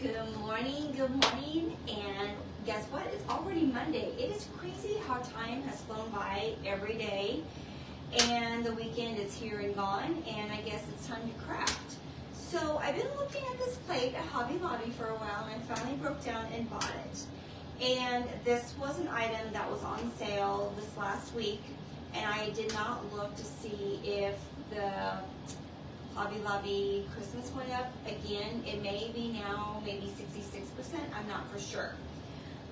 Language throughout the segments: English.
Good morning, and guess what? It's already Monday. It is crazy how time has flown by every day, and the weekend is here and gone, and I guess it's time to craft. So I've been looking at this plate at Hobby Lobby for a while, and I finally broke down and bought it. And this was an item that was on sale this last week, and I did not look to see if the Hobby Lobby Christmas went up again. It may be now, maybe 66%, I'm not for sure.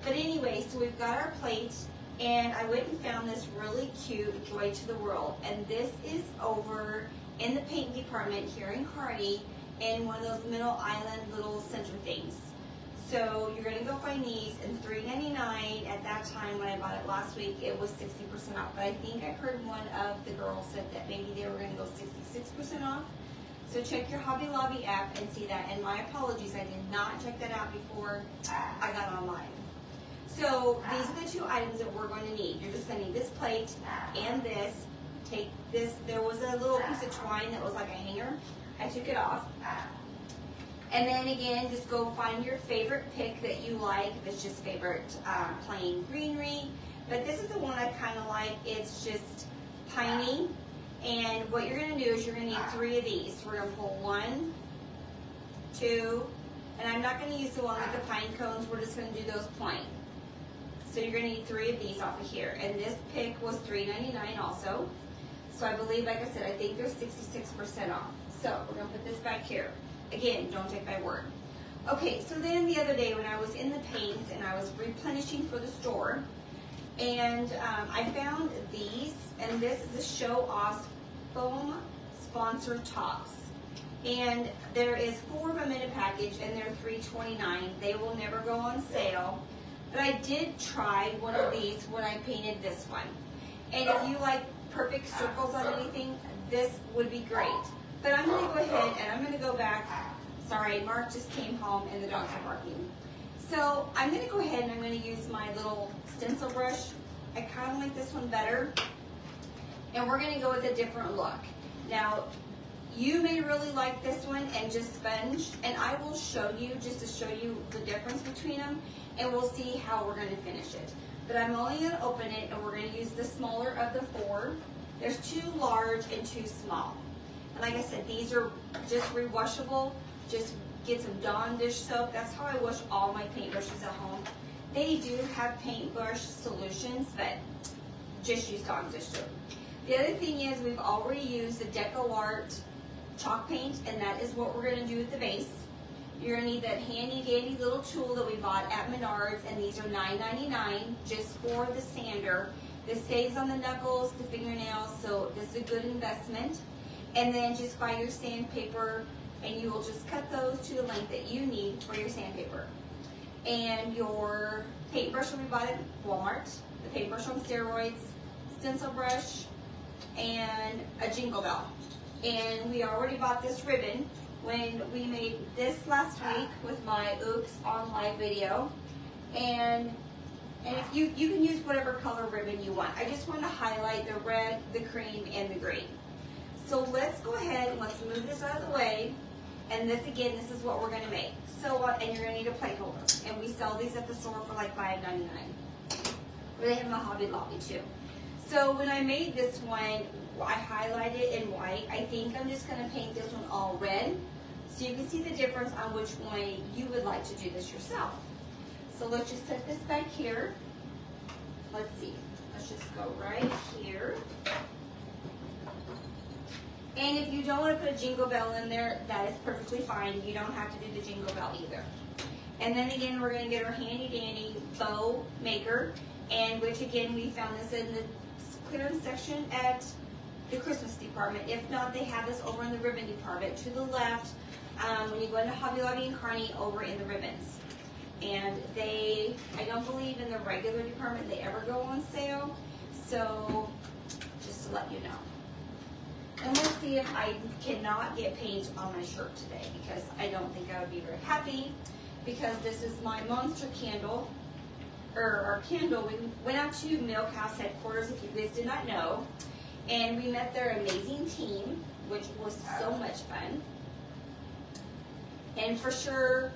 But anyway, so we've got our plate, and I went and found this really cute Joy to the World. And this is over in the paint department here in Kearney in one of those middle island little center things. So you're gonna go find these, and $3.99 at that time when I bought it last week, it was 60% off. But I think I heard one of the girls said that maybe they were gonna go 66% off. So check your Hobby Lobby app and see that. And my apologies, I did not check that out before I got online. So these are the two items that we're going to need. You're just going to need this plate and this. Take this. There was a little piece of twine that was like a hanger. I took it off. And then again, just go find your favorite pick that you like. If it's just favorite plain greenery. But this is the one I kind of like. It's just piney. And what you're going to do is you're going to need 3 of these. We're going to pull 1, 2, and I'm not going to use the one with the pine cones. We're just going to do those plain. So you're going to need 3 of these off of here. And this pick was $3.99 also. So I believe, like I said, I think they're 66% off. So we're going to put this back here. Again, don't take my word. Okay, so then the other day when I was in the paints and I was replenishing for the store, and I found these, and this is a show off foam sponsor tops. And there is 4 of them in a package, and they're $3.29. They will never go on sale. But I did try one of these when I painted this one. And if you like perfect circles on anything, this would be great. But I'm going to go ahead and I'm going to go back. Sorry, Mark just came home and the dogs are barking. So I'm going to go ahead and I'm going to use my little stencil brush. I kind of like this one better. And we're going to go with a different look. Now, you may really like this one and just sponge. And I will show you, just to show you the difference between them. And we'll see how we're going to finish it. But I'm only going to open it and we're going to use the smaller of the 4. There's 2 large and 2 small. And like I said, these are just rewashable. Just get some Dawn dish soap. That's how I wash all my paintbrushes at home. They do have paintbrush solutions, but just use Dawn dish soap. The other thing is we've already used the Deco Art chalk paint, and that is what we're going to do with the base. You're going to need that handy dandy little tool that we bought at Menards, and these are $9.99 just for the sander. This saves on the knuckles, the fingernails, so this is a good investment. And then just buy your sandpaper, and you will just cut those to the length that you need for your sandpaper. And your paintbrush will be bought at Walmart, the paintbrush on steroids, stencil brush, and a jingle bell. And we already bought this ribbon when we made this last week with my Oops on Live video. And if you can use whatever color ribbon you want. I just want to highlight the red, the cream, and the green. So let's go ahead and let's move this out of the way. And this, again, this is what we're going to make. So, and you're going to need a plate holder. And we sell these at the store for like $5.99. Or they have them at Hobby Lobby too. So when I made this one, I highlighted it in white. I think I'm just going to paint this one all red. So you can see the difference on which way you would like to do this yourself. So let's just set this back here. Let's see. Let's just go right here. And if you don't want to put a jingle bell in there, that is perfectly fine. You don't have to do the jingle bell either. And then again, we're going to get our handy dandy bow maker, and which again, we found this in the clearance section at the Christmas department. If not, they have this over in the ribbon department to the left when you go into Hobby Lobby and Kearney, over in the ribbons. And they, I don't believe in the regular department they ever go on sale. So just to let you know. And let's see if I cannot get paint on my shirt today, because I don't think I would be very happy, because this is my monster candle, or our candle. We went out to Milk House headquarters, if you guys did not know, and we met their amazing team, which was so much fun. And for sure,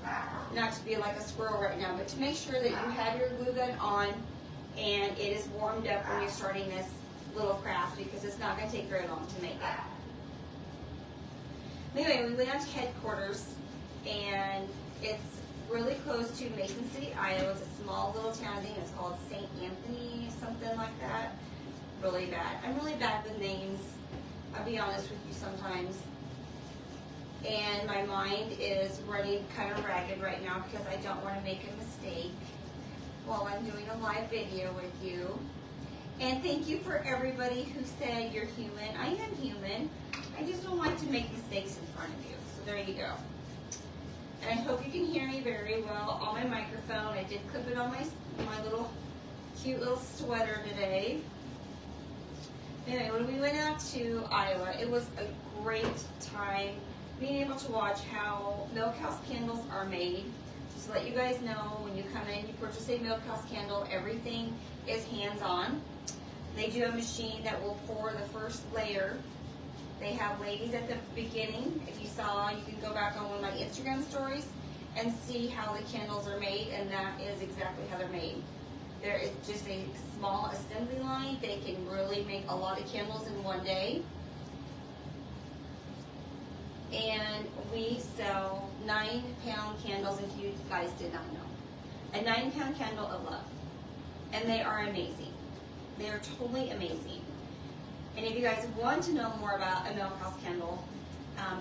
not to be like a squirrel right now, but to make sure that you have your glue gun on and it is warmed up when you're starting this little craft, because it's not going to take very long to make it. Anyway, we went out to headquarters, and it's really close to Mason City, Iowa. It's a small little town. I think it's called St. Anthony, something like that. Really bad. I'm really bad with names. I'll be honest with you sometimes. And my mind is running kind of ragged right now because I don't want to make a mistake while I'm doing a live video with you. And thank you for everybody who said you're human. I am human. I just don't like to make mistakes in front of you. So there you go. And I hope you can hear me very well on my microphone. I did clip it on my little cute little sweater today. Anyway, when we went out to Iowa, it was a great time being able to watch how Milk House candles are made. Just to let you guys know, when you come in, you purchase a Milk House candle, everything is hands-on. They do have a machine that will pour the first layer. They have ladies at the beginning. If you saw, you can go back on one of my Instagram stories and see how the candles are made, and that is exactly how they're made. There is just a small assembly line. They can really make a lot of candles in one day. And we sell 9-pound candles, if you guys did not know. A 9-pound candle of love. And they are amazing. They are totally amazing. And if you guys want to know more about a Milk House candle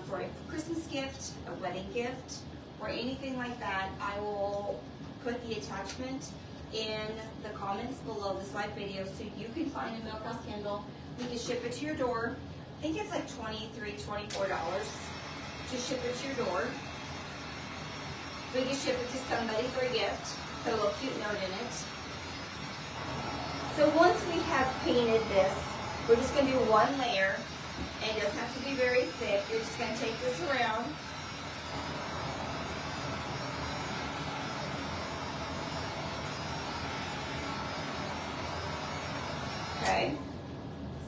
for a Christmas gift, a wedding gift, or anything like that, I will put the attachment in the comments below this live video so you can find a Milk House candle. We can ship it to your door. I think it's like $23, $24 to ship it to your door. We can ship it to somebody for a gift, put a little cute note in it. So once we have painted this, we're just going to do one layer, and it doesn't have to be very thick. You're just going to take this around. Okay.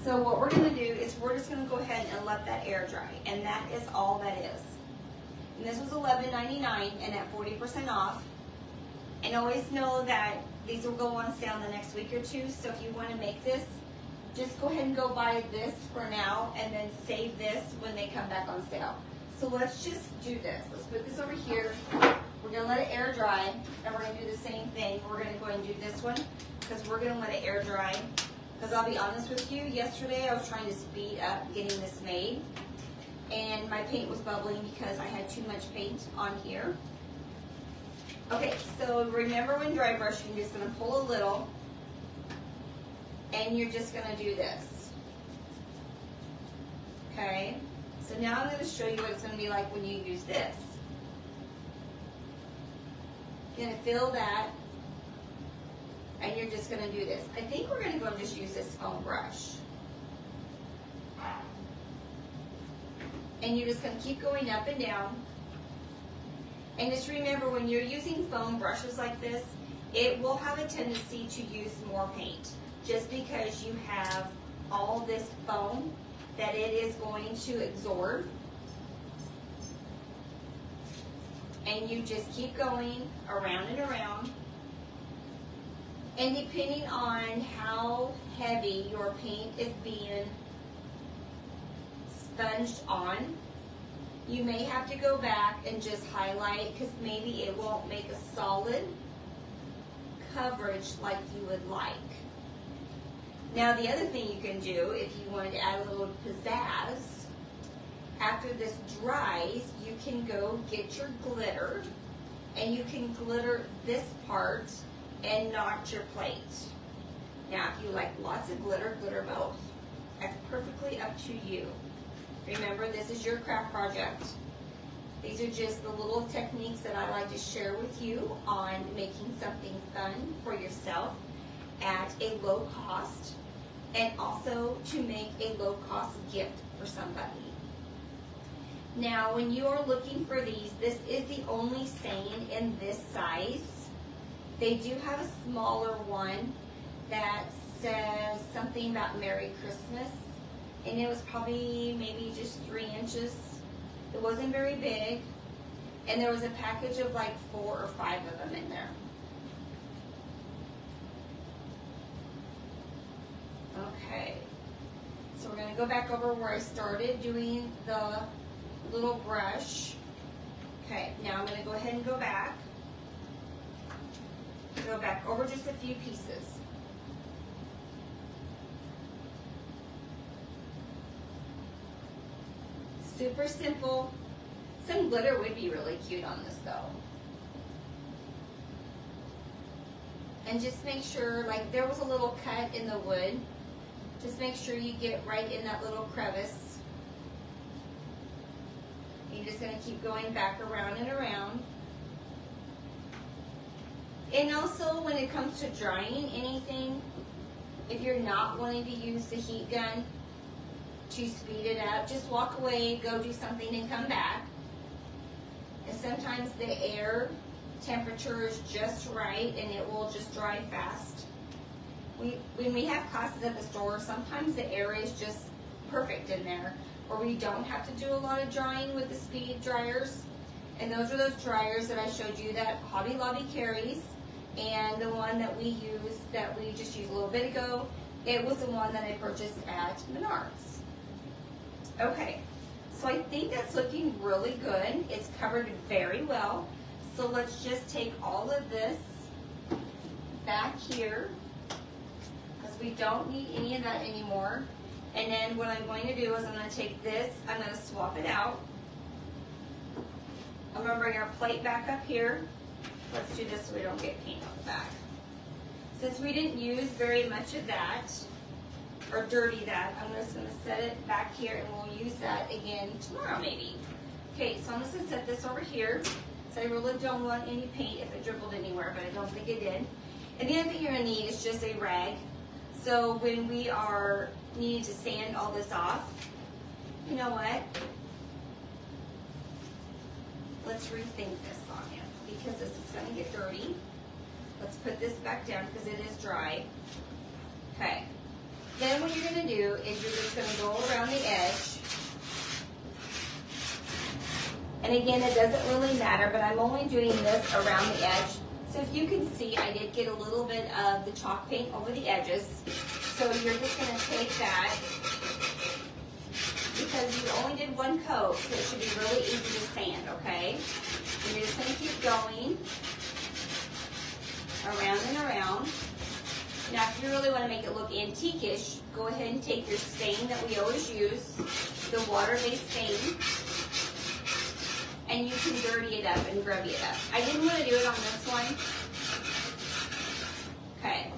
So what we're going to do is we're just going to go ahead and let that air dry, and that is all that is. And this was $11.99 and at 40% off. And always know that these will go on sale in the next week or two, so if you want to make this, just go ahead and go buy this for now and then save this when they come back on sale. So let's just do this. Let's put this over here. We're going to let it air dry, and we're going to do the same thing. We're going to go ahead and do this one because we're going to let it air dry. Because I'll be honest with you, yesterday I was trying to speed up getting this made, and my paint was bubbling because I had too much paint on here. Okay, so remember when dry brushing, you're just going to pull a little, and you're just going to do this. Okay, so now I'm going to show you what it's going to be like when you use this. You're going to fill that, and you're just going to do this. I think we're going to go and just use this foam brush. And you're just going to keep going up and down. And just remember, when you're using foam brushes like this, it will have a tendency to use more paint. Just because you have all this foam that it is going to absorb. And you just keep going around and around. And depending on how heavy your paint is being sponged on, you may have to go back and just highlight because maybe it won't make a solid coverage like you would like. Now the other thing you can do, if you wanted to add a little pizzazz, after this dries, you can go get your glitter, and you can glitter this part and not your plate. Now if you like lots of glitter, glitter both. That's perfectly up to you. Remember, this is your craft project. These are just the little techniques that I like to share with you on making something fun for yourself at a low cost, and also to make a low cost gift for somebody. Now, when you are looking for these, this is the only sand in this size. They do have a smaller one that says something about Merry Christmas, and it was probably maybe just 3 inches. It wasn't very big, And there was a package of like 4 or 5 of them in there. Okay. So we're going to go back over where I started doing the little brush. Okay, now I'm going to go ahead and go back. Go back over just a few pieces. Super simple. Some glitter would be really cute on this though. And just make sure, like there was a little cut in the wood. Just make sure you get right in that little crevice. You're just going to keep going back around and around. And also when it comes to drying anything, if you're not wanting to use the heat gun to speed it up, just walk away, go do something and come back. And sometimes the air temperature is just right and it will just dry fast. When we have classes at the store, sometimes the air is just perfect in there, where we don't have to do a lot of drying with the speed dryers. And those are those dryers that I showed you that Hobby Lobby carries, and the one that we use, that we just used a little bit ago, it was the one that I purchased at Menards. Okay, so I think that's looking really good. It's covered very well. So let's just take all of this back here, we don't need any of that anymore. And then what I'm going to do is I'm going to take this, I'm going to swap it out. I'm going to bring our plate back up here. Let's do this so we don't get paint on the back. Since we didn't use very much of that, or dirty that, I'm just going to set it back here and we'll use that again tomorrow maybe. Okay, so I'm just going to set this over here. So I really don't want any paint if it dribbled anywhere, but I don't think it did. And the other thing you're going to need is just a rag. So when we are needing to sand all this off, you know what? Let's rethink this, Sonya, because this is going to get dirty. Let's put this back down because it is dry. Okay. Then what you're going to do is you're just going to go around the edge. And again, it doesn't really matter, but I'm only doing this around the edge. So if you can see, I did get a little bit of the chalk paint over the edges. So you're just going to take that, because you only did one coat, so it should be really easy to sand, okay? And you're just going to keep going around and around. Now, if you really want to make it look antique-ish, go ahead and take your stain that we always use, the water-based stain, and you can dirty it up and grubby it up. I didn't want to do it on this one. Okay,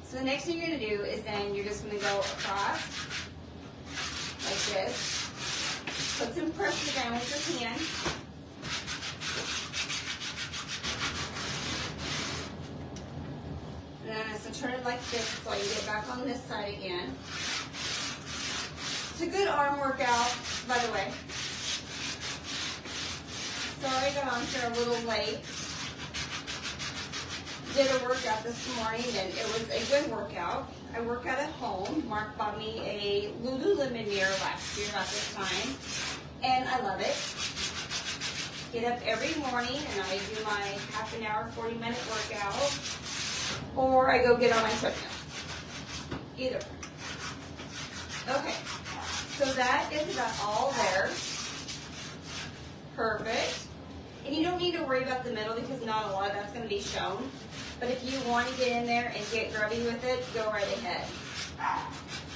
so the next thing you're going to do is then you're just going to go across like this. Put some pressure down with your hand. And then I'm just going to turn it like this so I can get back on this side again. It's a good arm workout, by the way. Sorry I got on here a little late. Did a workout this morning and it was a good workout. I work out at home. Mark bought me a Lululemon mirror last year about this time, and I love it. Get up every morning and I do my half an hour, 40-minute workout, or I go get on my treadmill. Either. Okay, so that is about all there. Perfect. And you don't need to worry about the middle because not a lot of that's going to be shown. But if you want to get in there and get grubby with it, go right ahead.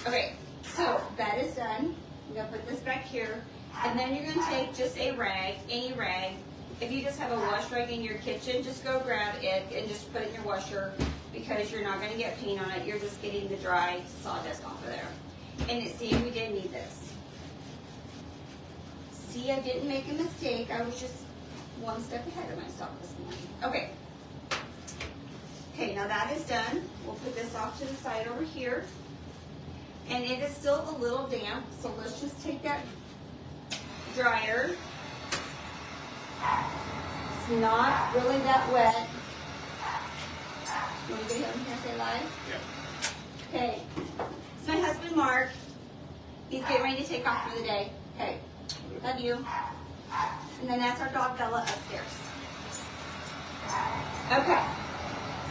Okay, so that is done. I'm going to put this back here. And then you're going to take just a rag, any rag. If you just have a wash rag in your kitchen, just go grab it and just put it in your washer, because you're not going to get paint on it. You're just getting the dry sawdust off of there. And see, we did need this. See, I didn't make a mistake. I was just one step ahead of myself this morning. Okay. Okay, now that is done. We'll put this off to the side over here. And it is still a little damp, so let's just take that dryer. It's not really that wet. You want to get him here, say live? Yeah. Okay. It's my husband, Mark. He's getting ready to take off for the day. Okay. Love you. And then that's our dog Bella upstairs. Okay,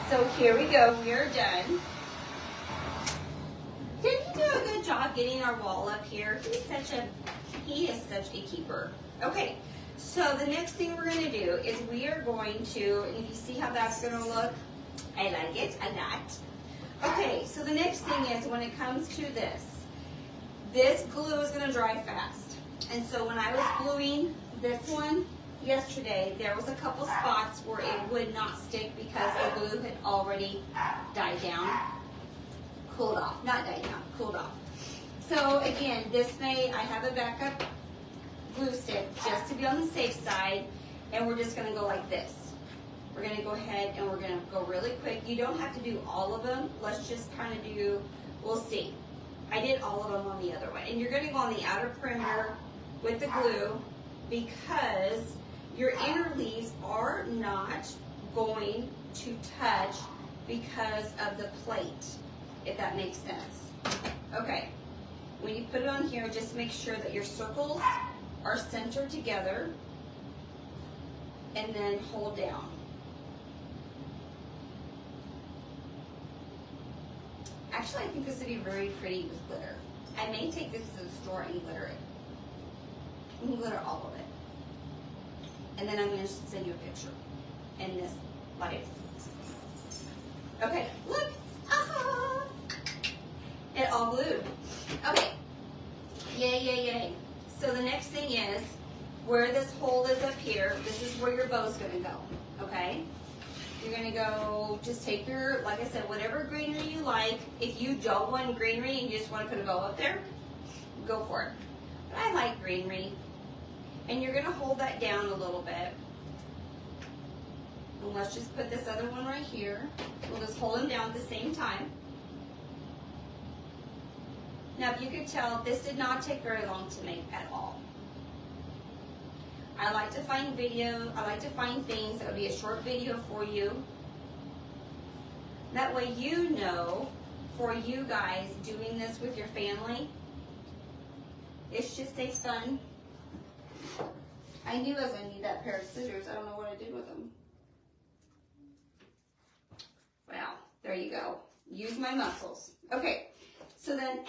so here we go, we're done. Didn't he do a good job getting our wall up here? He is such a keeper. Okay, so the next thing we're gonna do is we are going to, and if you see how that's gonna look, I like it a lot. Okay, so the next thing is when it comes to this glue is gonna dry fast. And so when I was gluing this one yesterday, there was a couple spots where it would not stick because the glue had already died down, cooled off, not died down, cooled off. So again, I have a backup glue stick just to be on the safe side, and we're just gonna go like this. We're gonna go ahead and we're gonna go really quick. You don't have to do all of them. Let's just kind of do, we'll see. I did all of them on the other one. And you're gonna go on the outer perimeter with the glue because your inner leaves are not going to touch because of the plate, if that makes sense. Okay, when you put it on here, just make sure that your circles are centered together and then hold down. Actually, I think this would be very pretty with glitter. I may take this to the store and glitter it. And glitter all of it. And then I'm going to send you a picture in this light. Okay, look. Ah! It all glued. Okay. Yay, yay, yay. So the next thing is, where this hole is up here, this is where your bow's going to go. Okay? You're going to go, just take your, like I said, whatever greenery you like. If you don't want greenery and you just want to put a bow up there, go for it. But I like greenery. And you're going to hold that down a little bit. And let's just put this other one right here. We'll just hold them down at the same time. Now, if you could tell, this did not take very long to make at all. I like to find things that would be a short video for you. That way you know, for you guys doing this with your family, it's just a fun. I knew I was going to need that pair of scissors. I don't know what I did with them. Well, there you go. Use my muscles. Okay, so then, and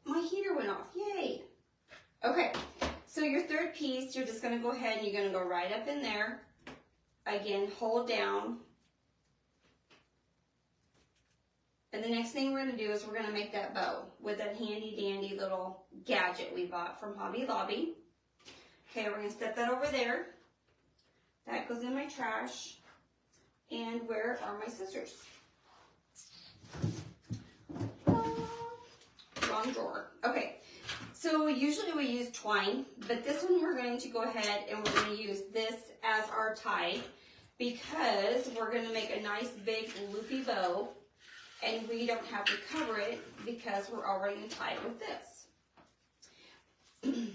my heater went off. Yay. Okay. So your third piece, you're just going to go ahead and you're going to go right up in there. Again, hold down. And the next thing we're going to do is we're going to make that bow with that handy dandy little gadget we bought from Hobby Lobby. Okay, we're going to set that over there. That goes in my trash. And where are my scissors? Wrong drawer. Okay. So usually we use twine, but this one we're going to go ahead and we're going to use this as our tie because we're going to make a nice big loopy bow and we don't have to cover it because we're already going to tie it with this.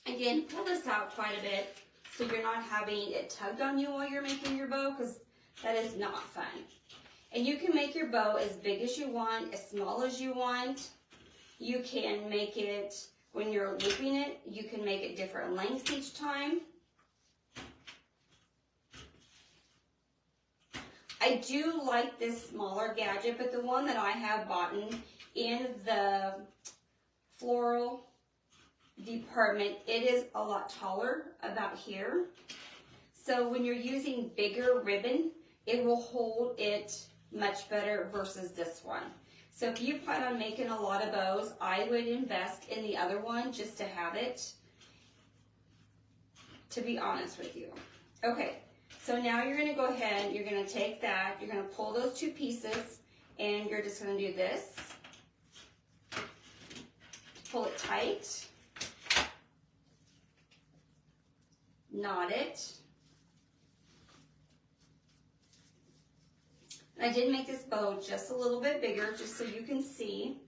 Again, pull this out quite a bit so you're not having it tugged on you while you're making your bow because that is not fun. And you can make your bow as big as you want, as small as you want. You can make it, when you're looping it, you can make it different lengths each time. I do like this smaller gadget, but the one that I have bought in the floral department, it is a lot taller about here. So when you're using bigger ribbon, it will hold it much better versus this one. So if you plan on making a lot of bows, I would invest in the other one just to have it, to be honest with you. Okay, so now you're going to go ahead, you're going to take that, you're going to pull those two pieces, and you're just going to do this. Pull it tight. Knot it. And I did make this bow just a little bit bigger, just so you can see.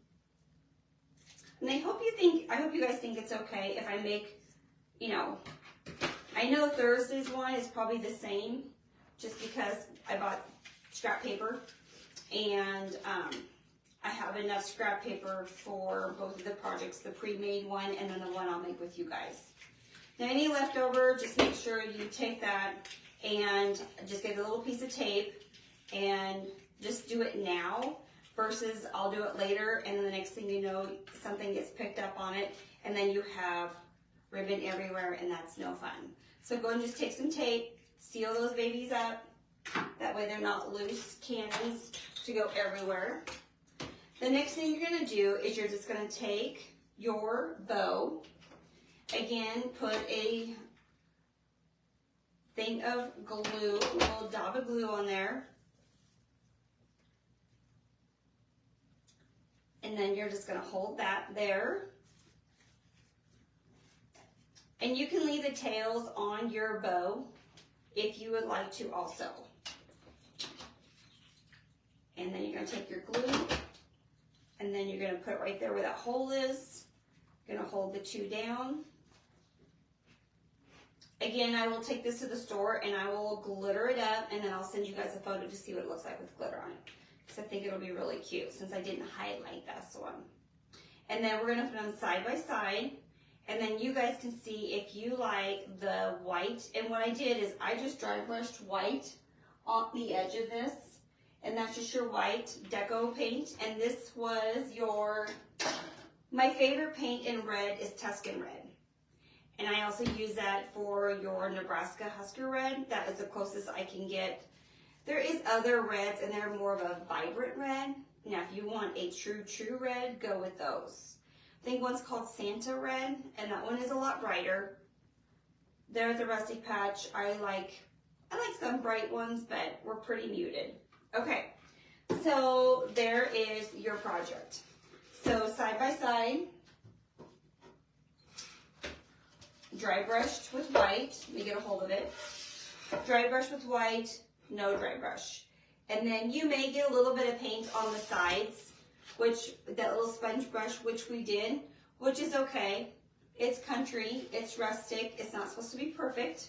And I hope you guys think it's okay if I make, you know, I know Thursday's one is probably the same, just because I bought scrap paper, and I have enough scrap paper for both of the projects, the pre-made one and then the one I'll make with you guys. Now any leftover, just make sure you take that and just get a little piece of tape and just do it now versus I'll do it later, and then the next thing you know, something gets picked up on it and then you have ribbon everywhere, and that's no fun. So go and just take some tape, seal those babies up. That way they're not loose cannons to go everywhere. The next thing you're gonna do is you're just gonna take your bow. Again, put a thing of glue, a little dab of glue on there. And then you're just gonna hold that there. And you can leave the tails on your bow if you would like to also. And then you're gonna take your glue and then you're gonna put it right there where that hole is. You're gonna hold the two down. Again, I will take this to the store and I will glitter it up, and then I'll send you guys a photo to see what it looks like with glitter on it. Because I think it'll be really cute since I didn't highlight this one. And then we're gonna put them side by side. And then you guys can see if you like the white. And what I did is I just dry brushed white on the edge of this. And that's just your white deco paint. And this was my favorite paint in red is Tuscan red. And I also use that for your Nebraska Husker red. That is the closest I can get. There is other reds and they're more of a vibrant red. Now if you want a true red, go with those. I think one's called Santa red, and that one is a lot brighter. There at the Rusty Patch, I like some bright ones, but we're pretty muted. Okay, so there is your project. So side by side, dry brushed with white. Let me get a hold of it. Dry brush with white, no dry brush. And then you may get a little bit of paint on the sides, which that little sponge brush, which we did, which is okay. It's country, it's rustic, it's not supposed to be perfect,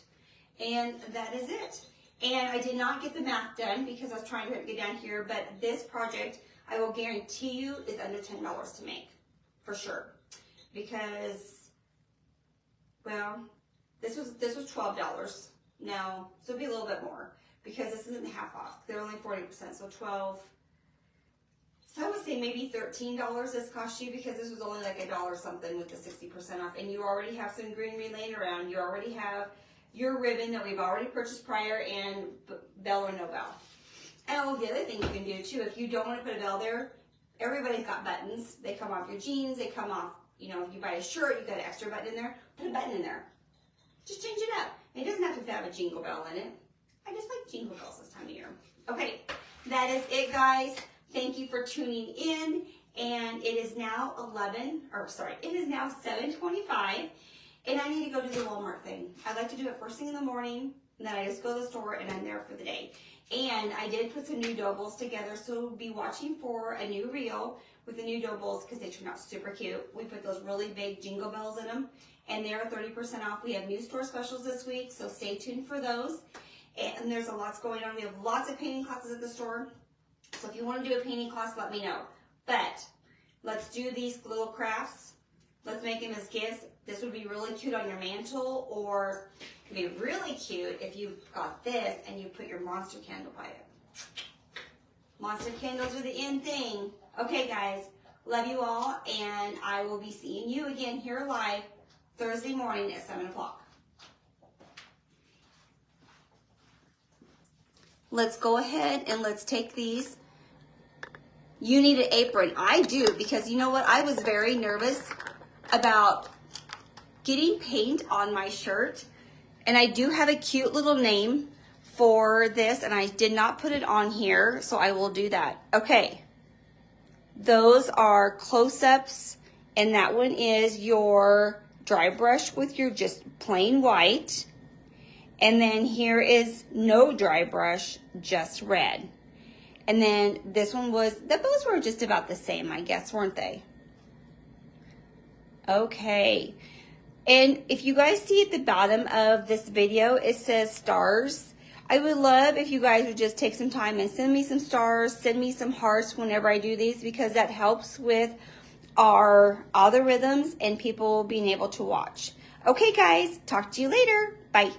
and that is it. And I did not get the math done because I was trying to get down here, but this project, I will guarantee you, is under $10 to make, for sure. Because, well, this was $12 now, so it'll be a little bit more because this isn't half off. They're only 40%, so 12. So I would say maybe $13 this cost you because this was only like $1 something with the 60% off, and you already have some greenery laying around. You already have your ribbon that we've already purchased prior, and bell or no bell. And all the other thing you can do too, if you don't want to put a bell there, everybody's got buttons. They come off your jeans, they come off, you know, if you buy a shirt, you got an extra button in there, put a button in there. Just change it up. It doesn't have to have a jingle bell in it. I just like jingle bells this time of year. Okay, that is it, guys. Thank you for tuning in, and it is now it is now 7:25, and I need to go do the Walmart thing. I like to do it first thing in the morning, and then I just go to the store, and I'm there for the day. And I did put some new dough bowls together, so be watching for a new reel with the new dough bowls because they turned out super cute. We put those really big jingle bells in them, and they're 30% off. We have new store specials this week, so stay tuned for those. And there's a lot going on. We have lots of painting classes at the store. So if you want to do a painting class, let me know. But let's do these little crafts. Let's make them as gifts. This would be really cute on your mantle, or it could be really cute if you got this and you put your monster candle by it. Monster candles are the in thing. Okay, guys. Love you all, and I will be seeing you again here live Thursday morning at 7 o'clock. Let's go ahead and let's take these. You need an apron. I do, because you know what? I was very nervous about getting paint on my shirt. And I do have a cute little name for this, and I did not put it on here, so I will do that. Okay. Those are close-ups, and that one is your dry brush with your just plain white. And then here is no dry brush, just red. And then this one was, those were just about the same, I guess, weren't they? Okay. And if you guys see at the bottom of this video, it says stars. I would love if you guys would just take some time and send me some stars, send me some hearts whenever I do these, because that helps with our algorithms and people being able to watch. Okay, guys, talk to you later. Bye.